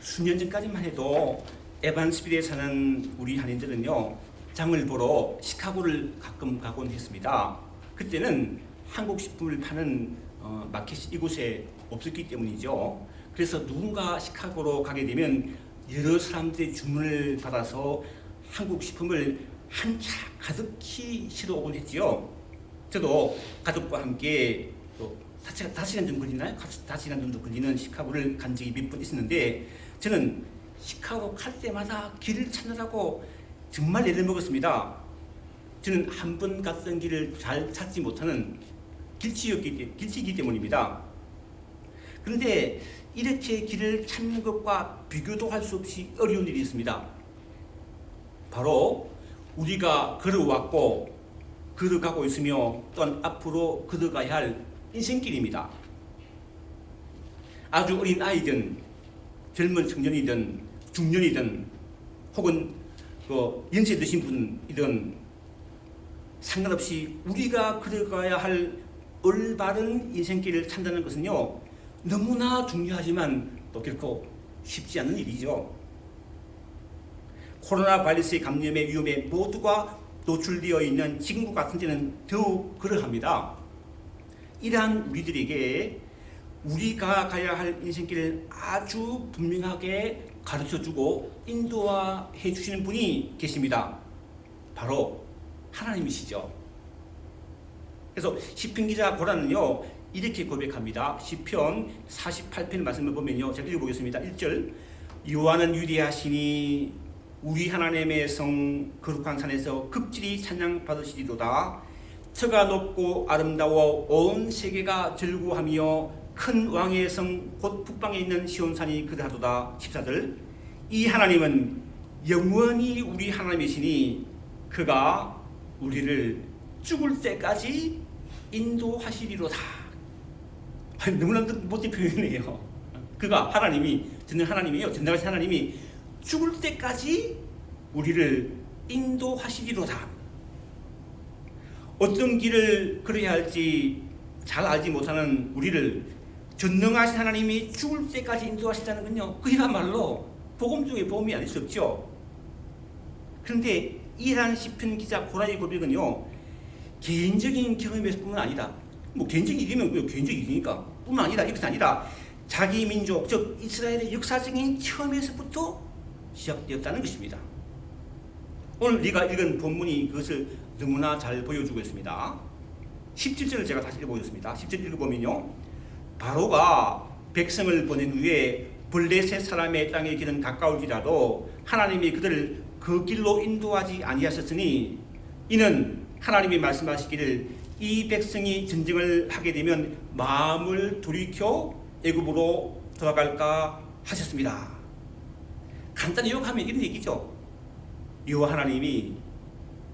수년 전까지만 해도 에반스빌에 사는 우리 한인들은요, 장을 보러 시카고를 가끔 가곤 했습니다. 그때는 한국 식품을 파는 마켓이 이곳에 없었기 때문이죠. 그래서 누군가 시카고로 가게 되면 여러 사람들의 주문을 받아서 한국 식품을 한 차 가득히 실어오곤 했지요. 저도 가족과 함께 5시간 정도 걸리나요? 5시간 정도 걸리는 시카고를 간 적이 몇 번 있었는데, 저는 시카고 갈 때마다 길을 찾느라고 정말 애를 먹었습니다. 저는 한 번 갔던 길을 잘 찾지 못하는 길치이기 때문입니다. 그런데 이렇게 길을 찾는 것과 비교도 할 수 없이 어려운 일이 있습니다. 바로 우리가 걸어왔고 걸어가고 있으며 또한 앞으로 걸어가야 할 인생길입니다. 아주 어린 아이든 젊은 청년이든 중년이든 혹은 연세 드신 분이든 상관없이 우리가 걸어가야 할 올바른 인생길을 찾는 것은요, 너무나 중요하지만 또 결코 쉽지 않은 일이죠. 코로나 바이러스의 감염의 위험에 모두가 노출되어 있는 지금과 같은 때는 더욱 그러합니다. 이러한 우리들에게 우리가 가야 할 인생길을 아주 분명하게 가르쳐주고 인도해 주시는 분이 계십니다. 바로 하나님이시죠. 그래서 시편 기자 고라는요, 이렇게 고백합니다. 시편 48편 말씀을 보면요, 제가 읽어보겠습니다. 1절, 여호와는 위대하시니 우리 하나님의 성 거룩한 산에서 극진히 찬양 받으시리로다. 저가 높고 아름다워 온 세계가 즐거워하며 큰 왕의 성 곧 북방에 있는 시온산이 그러하도다. 14절, 이 하나님은 영원히 우리 하나님이시니 그가 우리를 죽을 때까지 인도하시리로다. 너무나 멋진 표현이에요. 그가 하나님이 전능하신 하나님이 죽을 때까지 우리를 인도하시리로다. 어떤 길을 걸어야 할지 잘 알지 못하는 우리를 전능하신 하나님이 죽을 때까지 인도하신다는 건요, 그야말로 복음 중에 복음이 아닐 수 없죠. 그런데 이러한 시편 기자 고라의 고백은요, 개인적인 경험에서뿐만 아니라, 개인적인 일이면 개인적인 일이니까 뿐만 아니라, 이것이 아니라 자기 민족, 즉 이스라엘의 역사적인 처음에서부터 시작되었다는 것입니다. 오늘 우리가 읽은 본문이 그것을 너무나 잘 보여주고 있습니다. 17절을 제가 다시 읽어보겠습니다. 10절 읽어보면요, 바로가 백성을 보낸 후에 블레셋 사람의 땅의 길은 가까울지라도 하나님이 그들을 그 길로 인도하지 아니하셨으니 이는 하나님이 말씀하시기를 이 백성이 전쟁을 하게 되면 마음을 돌이켜 애굽으로 돌아갈까 하셨습니다. 간단히 요약하면 이런 얘기죠. 여호와 하나님이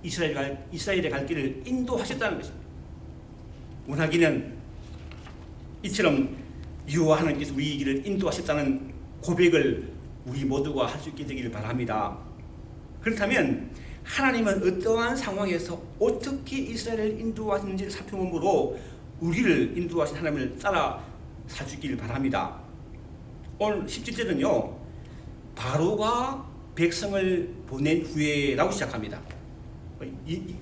이스라엘의 갈 길을 인도하셨다는 것입니다. 원하기는 이처럼 여호와 하나님께서 우리 길을 인도하셨다는 고백을 우리 모두가 할 수 있게 되기를 바랍니다. 그렇다면 하나님은 어떠한 상황에서 어떻게 이스라엘을 인도하시는지를 살펴보므로 우리를 인도하신 하나님을 따라 살 수 있기를 바랍니다. 오늘 17절은요, 바로가 백성을 보낸 후에라고 시작합니다.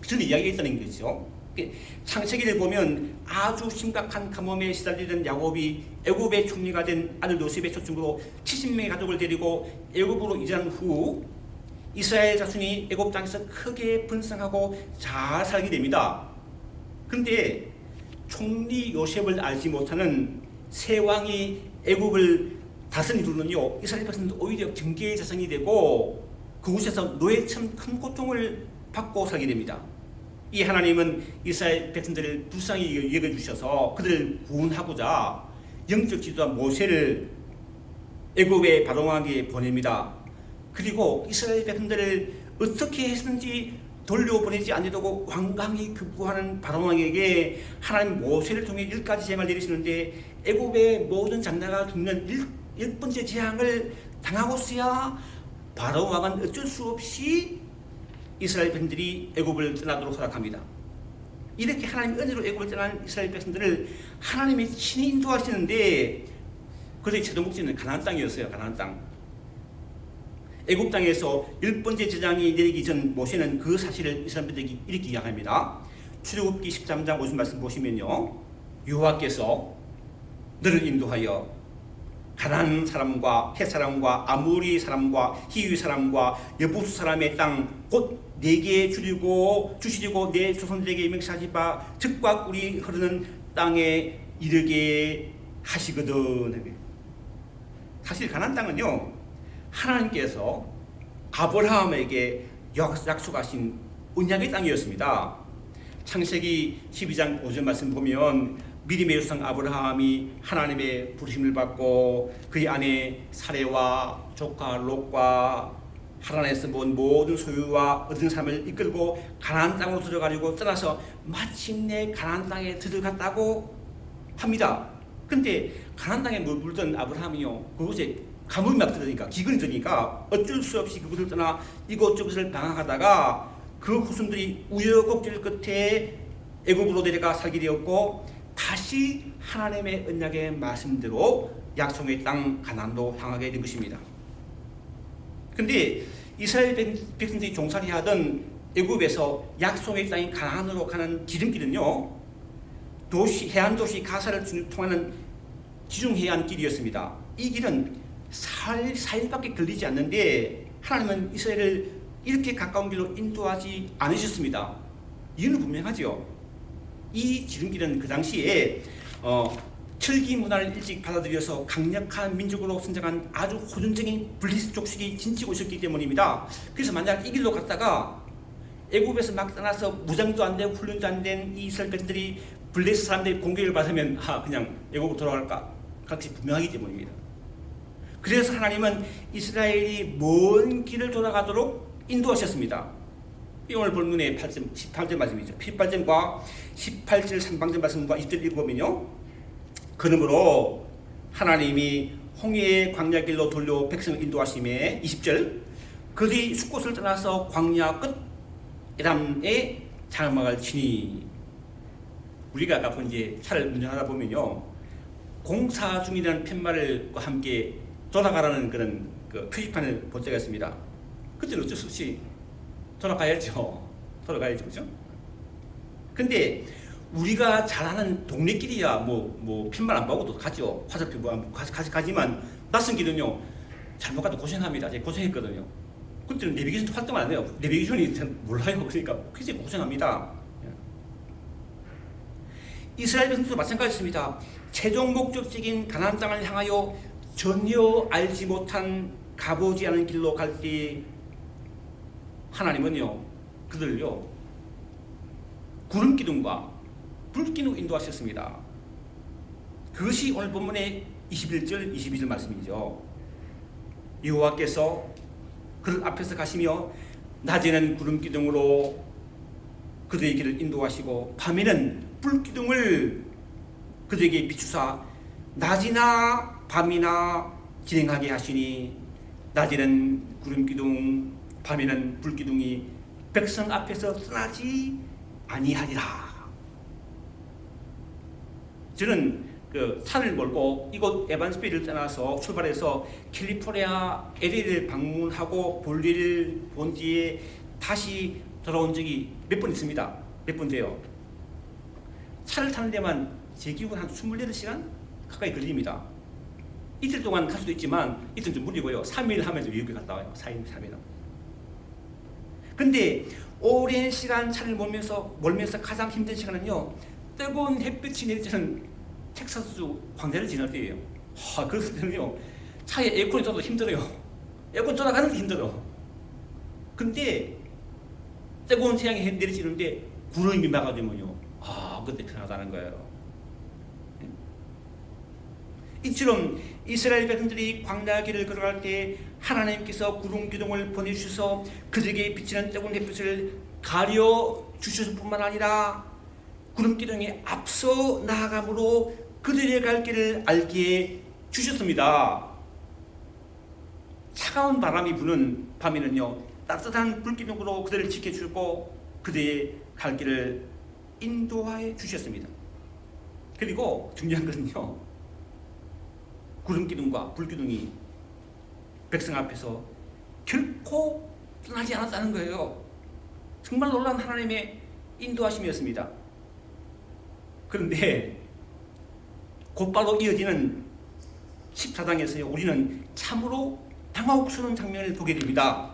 전에 이야기했다는 거죠. 창세기를 보면 아주 심각한 가뭄에 시달리던 야곱이 애굽의 총리가 된 아들 요셉의 초청으로 70명의 가족을 데리고 애굽으로 이전한 후 이스라엘 자손이 애굽 땅에서 크게 번성하고 잘 살게 됩니다. 그런데 총리 요셉을 알지 못하는 새 왕이 애굽을 다스리는요, 이스라엘 백성도 오히려 경계의 자성이 되고 그곳에서 노예처럼 큰 고통을 받고 살게 됩니다. 이 하나님은 이스라엘 백성들을 불쌍히 여겨주셔서 그들을 구원하고자 영적 지도자 모세를 애굽의 바로왕에게 보냅니다. 그리고 이스라엘 백성들을 어떻게 했는지 돌려보내지 아니하고 완강히 급부하는 바로왕에게 하나님 모세를 통해 10가지 재앙을 내리시는데 애굽의 모든 장자가 죽는 10번째 재앙을 당하고서야 바로왕은 어쩔 수 없이 이스라엘 백성들이 애굽을 떠나도록 허락합니다. 이렇게 하나님 은혜로 애굽을 떠난 이스라엘 백성들을 하나님이 친히 인도하시는데 그들의 최종 목적지는 가나안 땅이었어요. 가나안 땅. 애굽 땅에서 10번째 재앙이 내리기 전 모세는 그 사실을 이스라엘들에게 이렇게 이야기합니다. 출애굽기 13장 50 말씀 보시면요, 여호와께서 너를 인도하여 가나안 사람과 헷 사람과 아모리 사람과 히위 사람과 여부스 사람의 땅 곧 내게 주시려고 내 조상들에게 맹세하신 바 젖과 꿀이 흐르는 땅에 이르게 하시거든. 사실 가나안 땅은요, 하나님께서 아브라함에게 약속하신 언약의 땅이었습니다. 창세기 12장 5절 말씀 보면 믿음의 조상 아브라함이 하나님의 부르심을 받고 그의 아내 사레와 조카 롯과 하란에서 본 모든 소유와 얻은 삶을 이끌고 가나안 땅으로 들어가려고 떠나서 마침내 가나안 땅에 들어갔다고 합니다. 근데 가나안 땅에 물던 아브라함이요, 그곳에 가뭄이 막 들으니까, 기근이 들으니까 어쩔 수 없이 그곳을 떠나 이곳저곳을 방황하다가 그 후손들이 우여곡절 끝에 애굽으로 내려가 살게 되었고, 다시 하나님의 언약의 말씀대로 약속의 땅 가나안도 향하게 된 것입니다. 근데 이스라엘 백성들이 종살이 하던 애굽에서 약속의 땅인 가나안으로 가는 지름길은요, 해안 도시 가사를 통하는 지중해안 길이었습니다. 이 길은 4일밖에 걸리지 않는데 하나님은 이스라엘을 이렇게 가까운 길로 인도하지 않으셨습니다. 이유는 분명하죠. 이 지름길은 그 당시에 철기 문화를 일찍 받아들여서 강력한 민족으로 성장한 아주 호전적인 블리스 족속이 진치고 있었기 때문입니다. 그래서 만약 이 길로 갔다가 애굽에서 막 떠나서 무장도 안 되고 훈련도 안 된 이 이스라엘 백성들이 블레스 사람들이 공격을 받으면 그냥 애굽으로 돌아갈까? 그렇게 분명하기 때문입니다. 그래서 하나님은 이스라엘이 먼 길을 돌아가도록 인도하셨습니다. 오늘 본문의 18절 말씀이죠. 18절과 18절 3방절 말씀과 20절 읽어보면요, 그러므로 하나님이 홍해의 광야 길로 돌려 백성을 인도하심에 20절, 그들이 숫곳을 떠나서 광야 끝 에람에 장막을 치니. 우리가 아까 이제 차를 운전하다 보면요, 공사 중이라는 팻말과 함께 돌아가라는 그런 표지판을 본 적이 있습니다. 그때는 어쩔 수 없이 돌아가야죠. 그죠? 근데 우리가 잘 아는 동네길이야 뭐 팻말 안 보고도 가죠. 화살표 가지만 낯선 길은요, 잘못 가도 고생합니다. 제가 고생했거든요. 그때는 내비게이션 활동 안 해요. 내비게이션이 몰라요. 그러니까 굉장히 고생합니다. 이스라엘 백성도 마찬가지입니다. 최종 목적지인 가나안 땅을 향하여 전혀 알지 못한 가보지 않은 길로 갈 때 하나님은요, 그들을요 구름 기둥과 불 기둥 인도하셨습니다. 그것이 오늘 본문의 21절 22절 말씀이죠. 여호와께서 그들 앞에서 가시며 낮에는 구름 기둥으로 그들의 길을 인도하시고 밤에는 불 기둥을 그들에게 비추사 낮이나 밤이나 진행하게 하시니, 낮에는 구름 기둥 밤에는 불 기둥이 백성 앞에서 떠나지 아니하리라. 저는 그 산을 몰고 이곳 에반스빌을 떠나서 출발해서 캘리포니아 LA를 방문하고 볼일을 본 뒤에 다시 돌아온 적이 몇 번 있습니다. 몇 번 돼요. 차를 타는 데만 제 기록은 한 28시간 가까이 걸립니다. 이틀 동안 갈 수도 있지만 이틀 좀 무리고요. 3일 하면서 미국에 갔다 와요. 4일, 3일은. 근데 오랜 시간 차를 몰면서 가장 힘든 시간은요, 뜨거운 햇빛이 내릴 때는 텍사스 광야를 지날 때예요. 그럴 때는요, 차에 에어컨이 있어도 힘들어요. 에어컨 돌아가는 게 힘들어. 근데 뜨거운 태양이 내리치는데 구름이 막아주면요, 그때 편하다는 거예요. 이처럼 이스라엘 백성들이 광야 길을 걸어갈 때 하나님께서 구름 기둥을 보내주셔서 그들에게 비치는 뜨거운 햇빛을 가려 주셨을 뿐만 아니라 구름 기둥이 앞서 나아감으로 그들의 갈 길을 알게 주셨습니다. 차가운 바람이 부는 밤에는요, 따뜻한 불기둥으로 그들을 지켜주고 그들의 갈 길을 인도해 주셨습니다. 그리고 중요한 것은요, 구름 기둥과 불 기둥이 백성 앞에서 결코 떠나지 않았다는 거예요. 정말 놀라운 하나님의 인도하심이었습니다. 그런데 곧바로 이어지는 14장에서요, 우리는 참으로 당혹스러운 장면을 보게 됩니다.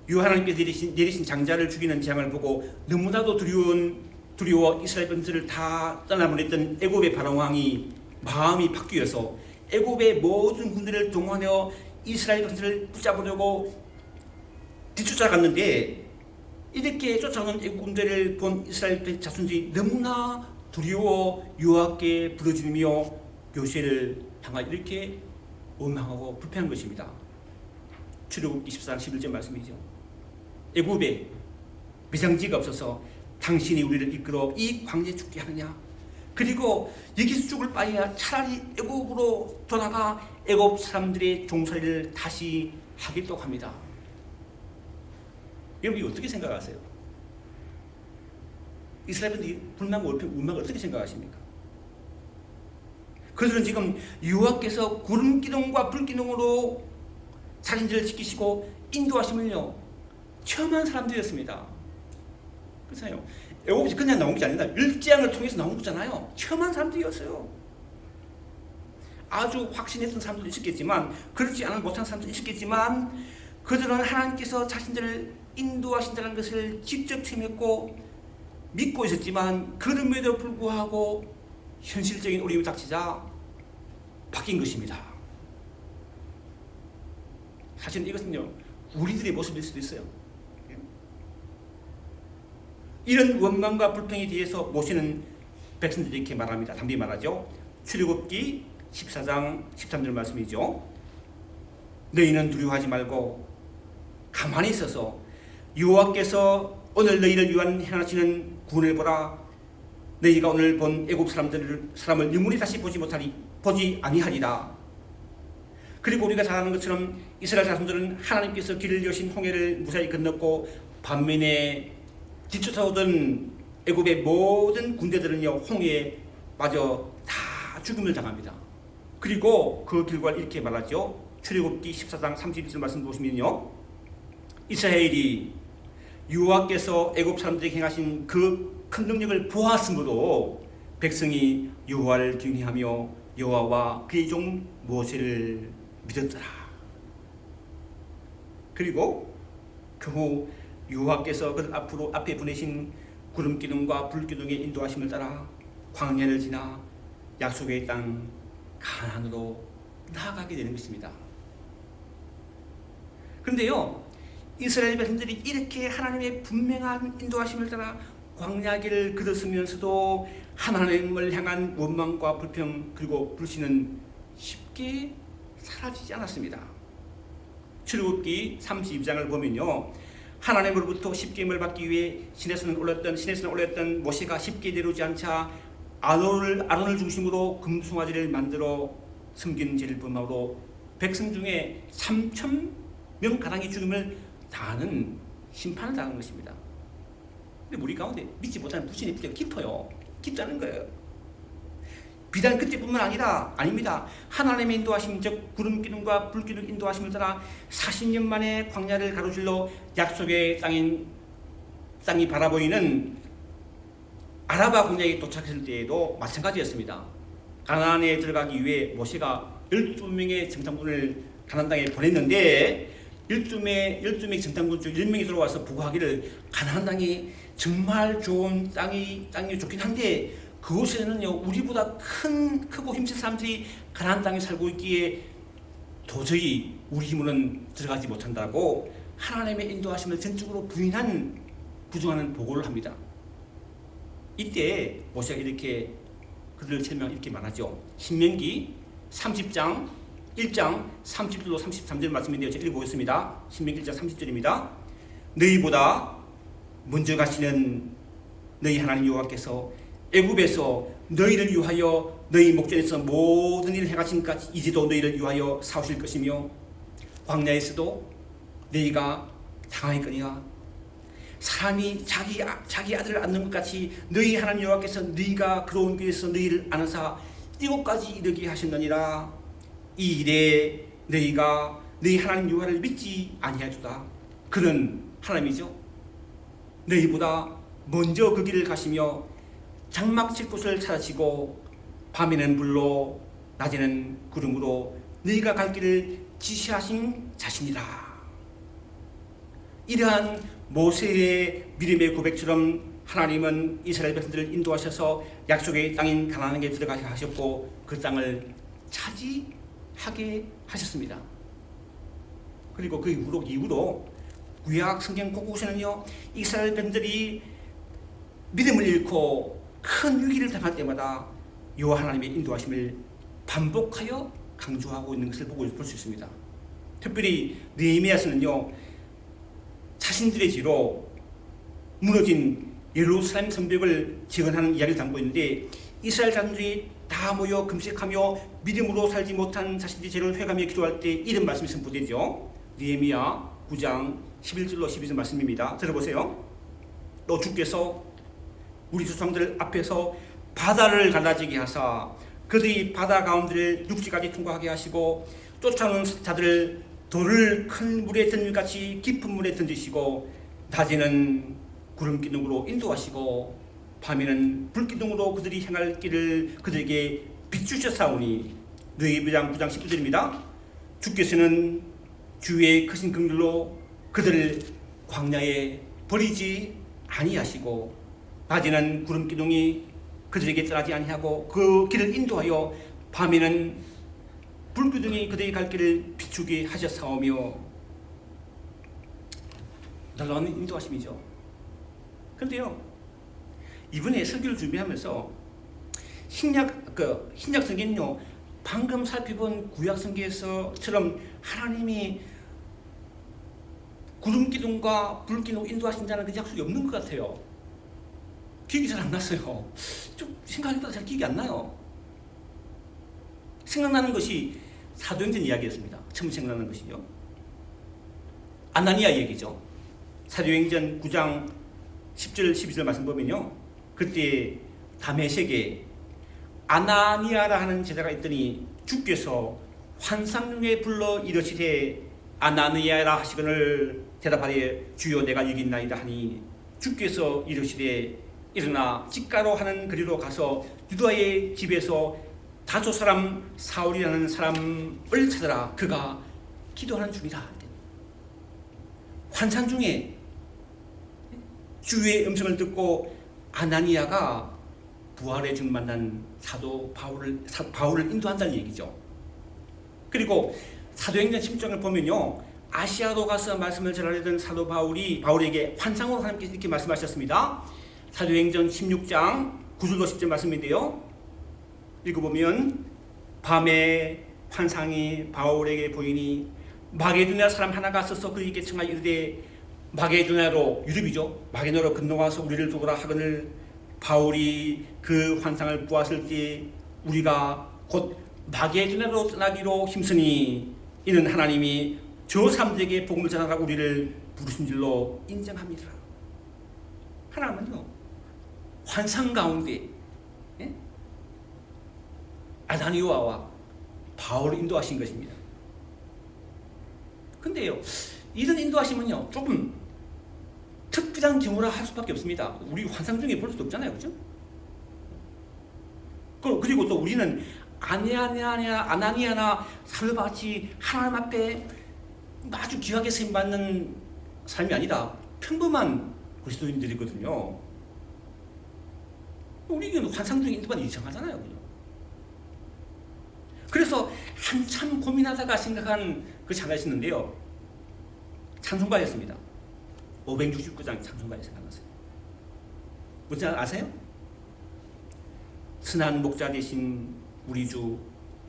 하나님께서 내리신 장자를 죽이는 재앙을 보고 너무나도 두려워 이스라엘 백성들을 다 떠나보냈던 애굽의 바로왕이 마음이 바뀌어서 애굽의 모든 군대를 동원하여 이스라엘 백성들을 붙잡으려고 뒤쫓아갔는데, 이렇게 쫓아오는 애굽 군대를 본 이스라엘 자손들이 너무나 두려워 여호와께 부르짖으며 요새를 향하여 이렇게 원망하고 불평한 것입니다. 출애굽기 14장 11절 말씀이죠. 애굽에 매장지가 없어서 당신이 우리를 이끌어 이 광야에 죽게 하느냐? 그리고 여기서 죽을 바에야 차라리 애굽으로 돌아가 애굽 사람들의 종살이를 다시 하겠다고 합니다. 여러분이 어떻게 생각하세요? 이스라엘분들이 불만과 원망을 어떻게 생각하십니까? 그들은 지금 여호와께서 구름 기둥과 불 기둥으로 자신들을 지키시고 인도하심을요 체험한 사람들이었습니다. 그렇잖아요. 애굽이 그냥 나온 게 아니라 일제양을 통해서 나온 거잖아요. 체험한 사람들이었어요. 아주 확신했던 사람들도 있었겠지만, 그렇지 않은 못한 사람들도 있었겠지만, 그들은 하나님께서 자신들을 인도하신다는 것을 직접 체험했고 믿고 있었지만, 그럼에도 불구하고 현실적인 어려움이 닥치자 바뀐 것입니다. 사실 이것은요 우리들의 모습일 수도 있어요. 이런 원망과 불평에 대해서 모세는 백성들이 이렇게 말합니다. 담비 말하죠. 출애굽기 14장 13절 말씀이죠. 너희는 두려워하지 말고 가만히 있어서 여호와께서 오늘 너희를 위한 행하시는 구원을 보라. 너희가 오늘 본 애굽 사람을 영원히 다시 보지 아니하리라. 그리고 우리가 잘 아는 것처럼 이스라엘 자손들은 하나님께서 길을 여신 홍해를 무사히 건넜고, 반면에 뒤쫓아오던 애굽의 모든 군대들은요 홍해에 빠져 다 죽음을 당합니다. 그리고 그 결과를 이렇게 말하죠. 출애굽기 14장 31절 말씀 보시면요, 이스라엘이 여호와께서 애굽 사람들에게 행하신 그 큰 능력을 보았으므로 백성이 여호와를 경외하며 여호와와 그의 종 모세를 믿었더라. 그리고 그 후 여호와께서 그 앞에 보내신 구름 기둥과 불 기둥의 인도하심을 따라 광야를 지나 약속의 땅 가나안으로 나아가게 되는 것입니다. 그런데요, 이스라엘 백성들이 이렇게 하나님의 분명한 인도하심을 따라 광야길을 걸었으면서도 하나님을 향한 원망과 불평 그리고 불신은 쉽게 사라지지 않았습니다. 출애굽기 32장을 보면요, 하나님으로부터 십계명을 받기 위해 시내산에 올랐던 모세가 쉽게 내려오지 않자 아론을 중심으로 금송아지를 만들어 섬기는 죄를 범함으로 백성 중에 3,000명 가량이 죽음을 당하는 심판을 당한 것입니다. 근데 우리 가운데 믿지 못하는 불신의 뿌리가 깊다는 거예요. 비단 그때뿐만 아닙니다. 하나님의 인도하심, 즉 구름 기둥과 불 기둥 인도하심을 따라 40년 만에 광야를 가로질러 약속의 땅이 바라보이는 아라바 광야에 도착했을 때에도 마찬가지였습니다. 가나안에 들어가기 위해 모세가 12명의 정탐꾼을 가나안 땅에 보냈는데 12명의 정탐꾼 중 1명이 들어와서 보고하기를 가나안 땅이 정말 좋은 땅이 좋긴 한데 그곳에는요 우리보다 크고 힘센 사람들이 가나안 땅에 살고 있기에 도저히 우리 힘으로는 들어가지 못한다고 하나님의 인도하심을 전적으로 부정하는 보고를 합니다. 이때 모세가 이렇게 그들을 설명 이렇게 말하죠. 신명기 30장 1장 30절로 33절 말씀인데요. 제가 읽어보겠습니다. 신명기 1장 30절입니다. 너희보다 먼저 가시는 너희 하나님 여호와께서 애굽에서 너희를 위하여 너희 목전에서 모든 일을 행하신 같이 이제도 너희를 위하여 싸우실 것이며 광야에서도 너희가 당하였거니와 사람이 자기 아들을 안는 것 같이 너희 하나님 여호와께서 너희가 걸어온 길에서 너희를 안으사 이곳까지 이르게 하셨느니라. 이 일에 너희가 너희 하나님 여호와를 믿지 아니하도다. 그는 하나님이죠. 너희보다 먼저 그 길을 가시며 장막 칠 곳을 찾으시고 밤에는 불로 낮에는 구름으로 너희가 갈 길을 지시하신 자신이라. 이러한 모세의 믿음의 고백처럼 하나님은 이스라엘 백성들을 인도하셔서 약속의 땅인 가나안에 들어가게 하셨고 그 땅을 차지하게 하셨습니다. 그리고 그 이후로 구약 성경 곳곳에는요, 이스라엘 백성들이 믿음을 잃고 큰 위기를 당할 때마다 여호와 하나님의 인도하심을 반복하여 강조하고 있는 것을 볼 수 있습니다. 특별히 느헤미야서는요, 자신들의 죄로 무너진 예루살렘 성벽을 재건하는 이야기를 담고 있는데, 이스라엘 사람들이 다 모여 금식하며 믿음으로 살지 못한 자신들의 죄를 회개하며 기도할 때 이런 말씀이 선포되죠. 느헤미야 9장 11절로 12절 말씀입니다. 들어보세요. 또 주께서 우리 조상들 앞에서 바다를 갈라지게 하사 그들이 바다 가운데를 육지까지 통과하게 하시고 쫓아오는 자들을 돌을 큰 물에 던질 같이 깊은 물에 던지시고 낮에는 구름 기둥으로 인도하시고 밤에는 불 기둥으로 그들이 행할 길을 그들에게 비추셨사오니. 느헤미야 9장 19절입니다. 주께서는 주의 크신 긍휼로 그들을 광야에 버리지 아니하시고 낮에는 구름 기둥이 그들에게 떠나지 아니하고 그 길을 인도하여 밤에는 불 기둥이 그들의 갈 길을 비추게 하셨사오며. 놀라운 인도하심이죠. 그런데요, 이번에 설교를 준비하면서 신약 성경은요, 방금 살펴본 구약 성경에서처럼 하나님이 구름 기둥과 불 기둥 인도하신다는 그 약속이 없는 것 같아요. 기억이 잘 안 났어요. 좀 생각해보다 잘 기억이 안 나요. 생각나는 것이 사도행전 이야기였습니다. 처음 생각나는 것이요, 아나니아 얘기죠. 사도행전 9장 10절 12절 말씀 보면요, 그때 다메섹에 아나니아라 하는 제자가 있더니 주께서 환상 중에 불러 이르시되 아나니아라 하시거늘 대답하되 주여 내가 여기 있나이다 하니 주께서 이르시되 일어나 직가로 하는 거리로 가서 유다의 집에서 다소 사람 사울이라는 사람을 찾아라. 그가 기도하는 중이다. 환상 중에 주의 음성을 듣고 아나니아가 부활의 중 만난 사도 바울을 인도한다는 얘기죠. 그리고 사도행전 10장을 보면요, 아시아로 가서 말씀을 전하려던 사도 바울에게 환상으로 하나님께서 이렇게 말씀하셨습니다. 사도행전 16장 9절로 10절 말씀인데요, 읽어보면 밤에 환상이 바울에게 보이니 마게도냐 사람 하나가 서서 그에게 청하여 이르되 마게도냐로, 유럽이죠, 마게도냐로 건너와서 우리를 도우라 하거늘 바울이 그 환상을 보았을 때 우리가 곧 마게도냐로 떠나기로 힘쓰니 이는 하나님이 저 사람들에게 복음을 전하라고 우리를 부르신 줄로 인정합니다. 하나님은요, 환상 가운데 아나니아와 바울을 인도하신 것입니다. 근데요, 이런 인도하심은요, 조금 특별한 경우라 할 수밖에 없습니다. 우리 환상 중에 볼 수도 없잖아요, 그렇죠? 그리고 또 우리는 아나니아나 사울같이 하나님 앞에 아주 귀하게 쓰임받는 삶이 아니라 평범한 그리스도인들이거든요. 우리는 환상 중에 인도가 이상하잖아요, 그죠? 그래서 한참 고민하다가 생각한 그 찬양이 있는데요, 찬송가였습니다. 569장 찬송가에 생각났어요. 뭔지 아세요? 선한 목자 되신 우리 주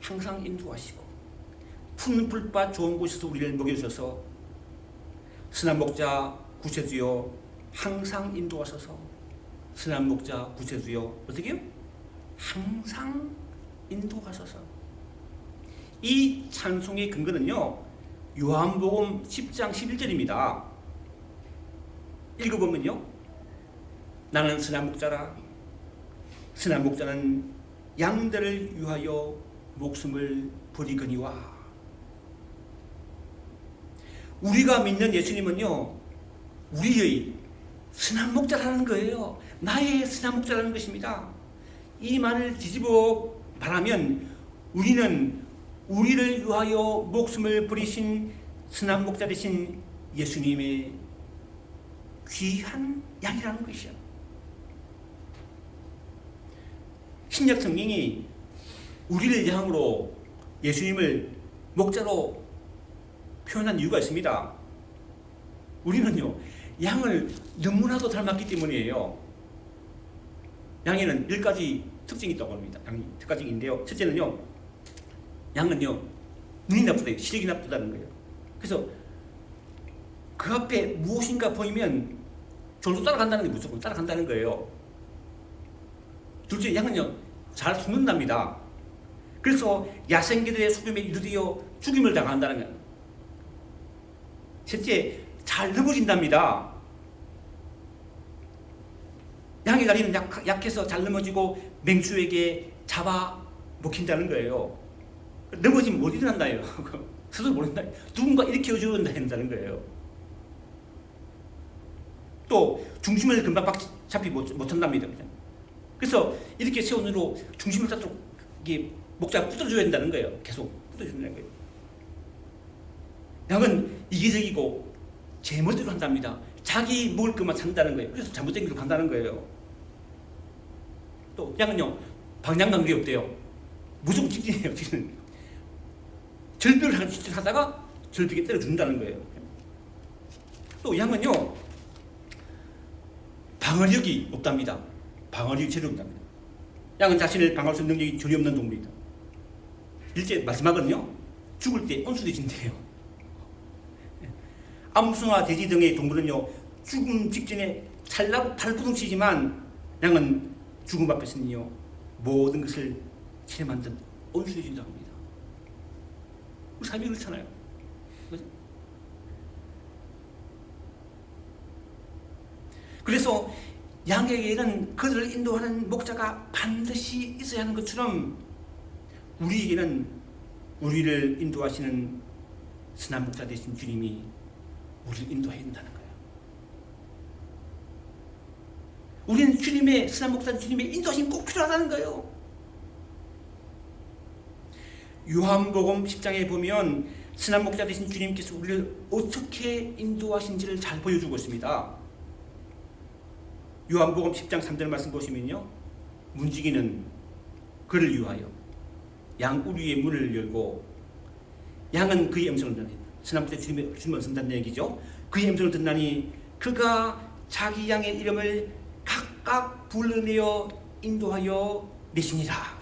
항상 인도하시고 푸른 풀밭 좋은 곳에서 우리를 먹여주셔서 선한 목자 구세주여 항상 인도하셔서 선한 목자 구세주여 어떻게요? 항상 인도하셔서. 이 찬송의 근거는요, 요한복음 10장 11절입니다. 읽어보면요, 나는 선한 목자라. 선한 목자는 양들을 위하여 목숨을 버리거니와. 우리가 믿는 예수님은요, 우리의 선한 목자라는 거예요. 나의 선한 목자라는 것입니다. 이 말을 뒤집어 말하면 우리는 우리를 위하여 목숨을 버리신 선한 목자 되신 예수님의 귀한 양이라는 것이요. 신약 성경이 우리를 향으로 예수님을 목자로 표현한 이유가 있습니다. 우리는요, 양을 너무나도 닮았기 때문이에요. 양에는 10가지 특징이 있다고 합니다. 양이 10가지인데요. 첫째는요, 양은요, 눈이 나쁘다, 시력이 나쁘다는 거예요. 그래서 그 앞에 무엇인가 보이면 졸로 따라간다는 게 무조건 따라간다는 거예요. 둘째, 양은요, 잘 숨는답니다. 그래서 야생개들의 속임에 이르되어 죽임을 당한다는 거예요. 셋째, 잘 넘어진답니다. 양의 다리는 약해서 잘 넘어지고 맹수에게 잡아 먹힌다는 거예요. 넘어지면 못 일어난다요. 스스로 모른다. 누군가 일으켜줘야 된다는 거예요. 또 중심을 금방 잡지 못한답니다. 그래서 이렇게 세운으로 중심을 잡도록 이게 목자가 붙어줘야 된다는 거예요. 계속 붙어준다는 거예요. 양은 이기적이고 제 멋대로 한답니다. 자기 먹을 것만 찾는다는 거예요. 그래서 잘못된 길로 간다는 거예요. 또 양은요, 방향감이 없대요. 무조건 직진해요. 직진. 절벽을 직진하다가 절벽에 때려준다는 거예요. 또 양은요, 방어력이 없답니다. 방어력이 제대로 없답니다. 양은 자신을 방어할 수 있는 능력이 전혀 없는 동물이다. 일제 마지막은요, 죽을 때 온수대진대요. 암수나 돼지 등의 동물은요, 죽음 직전에 찰나고 발부둥치지만 양은 죽음 앞에서는요, 모든 것을 채 만든 온수대진다고 합니다. 우리 삶이 그렇잖아요. 그렇죠? 그래서 양에게는 그들을 인도하는 목자가 반드시 있어야 하는 것처럼 우리에게는 우리를 인도하시는 선한 목자 되신 주님이 우리를 인도해야 된다는 거예요. 우리는 주님의 선한 목자 주님의 인도하심이 꼭 필요하다는 거예요. 요한복음 10장에 보면 선한 목자 되신 주님께서 우리를 어떻게 인도하신지를 잘 보여주고 있습니다. 요한복음 10장 3절 말씀 보시면요, 문지기는 그를 위하여 양 우리의 문을 열고 양은 그의 음성을 듣나니, 선한 목자 주님의 음성을 듣는다는 얘기죠. 그의 음성을 듣나니 그가 자기 양의 이름을 각각 불러내어 인도하여 내시니라.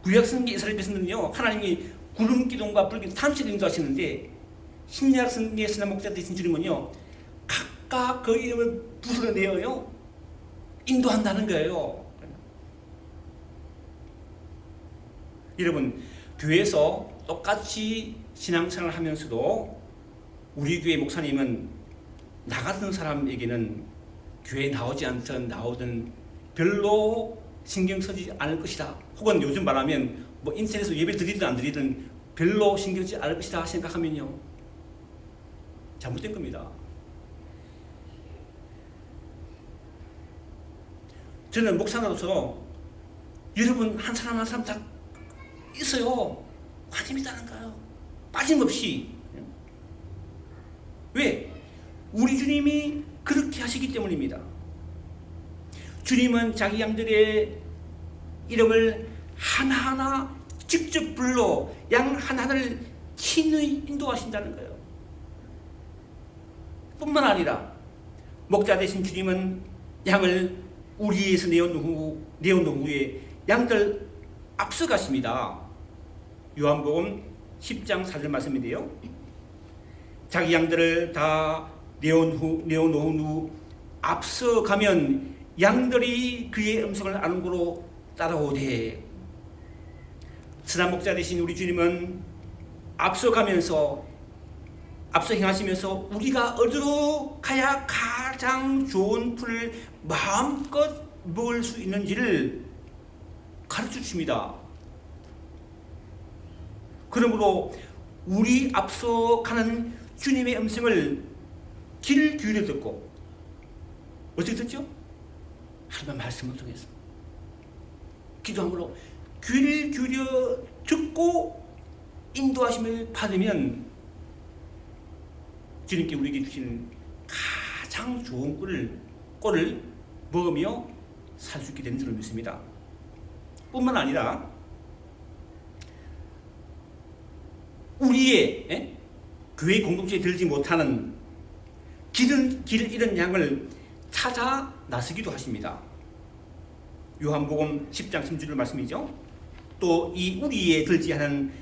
구약성경 이스라엘 백성들은요, 하나님이 구름 기둥과 불 기둥 탐식을 인도하시는데 신약 성경의 선한 목자 되신 주님은요, 각각 그 이름을 불러내어요 인도한다는 거예요. 여러분, 교회에서 똑같이 신앙생활을 하면서도 우리 교회 목사님은 나 같은 사람에게는 교회에 나오든 별로 신경 쓰지 않을 것이다. 혹은 요즘 말하면 뭐 인터넷에서 예배 드리든 안 드리든 별로 신경 쓰지 않을 것이다 생각하면요, 잘못된 겁니다. 저는 목사로서 여러분 한 사람 한 사람 다 있어요. 관심 있다는 거예요. 빠짐없이. 왜? 우리 주님이 그렇게 하시기 때문입니다. 주님은 자기 양들의 이름을 하나하나 직접 불러 양 하나하나를 친히 인도하신다는 거예요. 뿐만 아니라 목자 되신 주님은 양을 우리에서 내어놓은 후에 양들 앞서가십니다. 요한복음 10장 4절 말씀인데요, 자기 양들을 다 내어놓은 후 앞서가면 양들이 그의 음성을 아는 고로 따라오되, 선한 목자 되신 우리 주님은 앞서 행하시면서 우리가 어디로 가야 가장 좋은 풀을 마음껏 먹을 수 있는지를 가르쳐 주십니다. 그러므로 우리 앞서 가는 주님의 음성을 귀를 기울여 듣고 어떻게 듣죠? 하나님의 말씀을 통해서 기도함으로 귀를 기울여 듣고 인도하심을 받으면 주님께 우리에게 주시는 가장 좋은 꼴을 먹으며 살 수 있게 되는 줄을 믿습니다. 뿐만 아니라 우리의 교회 공동체에 들지 못하는 길을 잃은 양을 찾아 나서기도 하십니다. 요한복음 10장 16절 말씀이죠. 또 이 우리에 들지 않은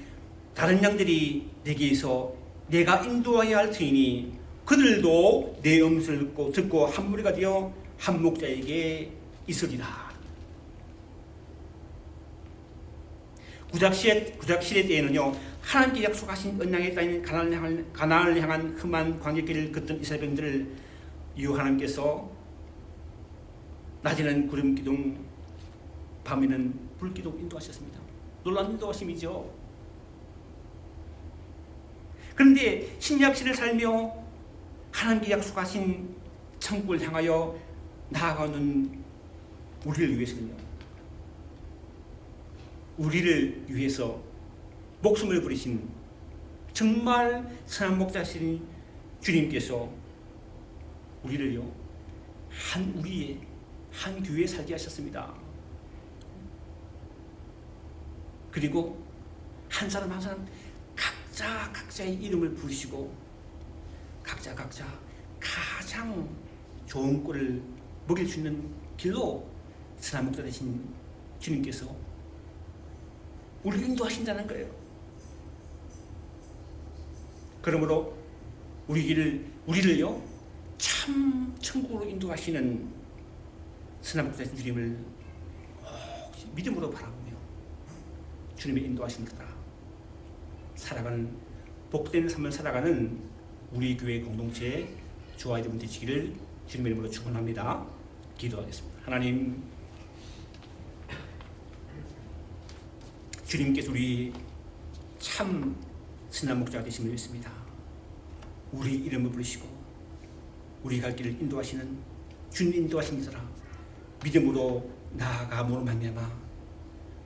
다른 양들이 내게서 내가 인도하여야 할 터이니 그들도 내 음성을 듣고 한 무리가 되어 한 목자에게 있으리라. 구작시대 때에는요, 하나님께 약속하신 언약에 따른 가나안을 향한 험한 광야길을 걷던 이스라엘 백성들을 이후 하나님께서 낮에는 구름 기둥, 밤에는 불 기둥 인도하셨습니다. 놀라운 인도하심이죠. 그런데 신약 시대를 살며 하나님께 약속하신 천국을 향하여 나아가는 우리를 위해서는요, 우리를 위해서 목숨을 버리신 정말 선한 목자신 주님께서 우리를요 한 교회에 살게 하셨습니다. 그리고 한 사람 한 사람 각자의 이름을 부르시고 각자 가장 좋은 꼴을 먹일 수 있는 길로 선한 목자 되신 주님께서 우리를 인도하신다는 거예요. 그러므로 우리를요 참 천국으로 인도하시는 선한 목자 되신 주님을 믿음으로 바라보며 주님의 인도하심을 따라 살아가는 복된 삶을 살아가는 우리 교회 공동체의 주와 여러분 되시기를 주님의 이름으로 축원합니다. 기도하겠습니다. 하나님, 주님께서 우리 참 선한 목자가 되심을 믿습니다. 우리 이름을 부르시고 우리 갈 길을 인도하시는 주님 인도하신 자라 믿음으로 나아감으로 말미암아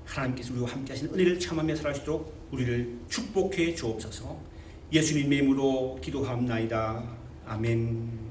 하나님께서 우리와 함께 하시는 은혜를 체험하며 살아갈 수 있도록 우리를 축복해 주옵소서. 예수님의 이름으로 기도합나이다. 아멘.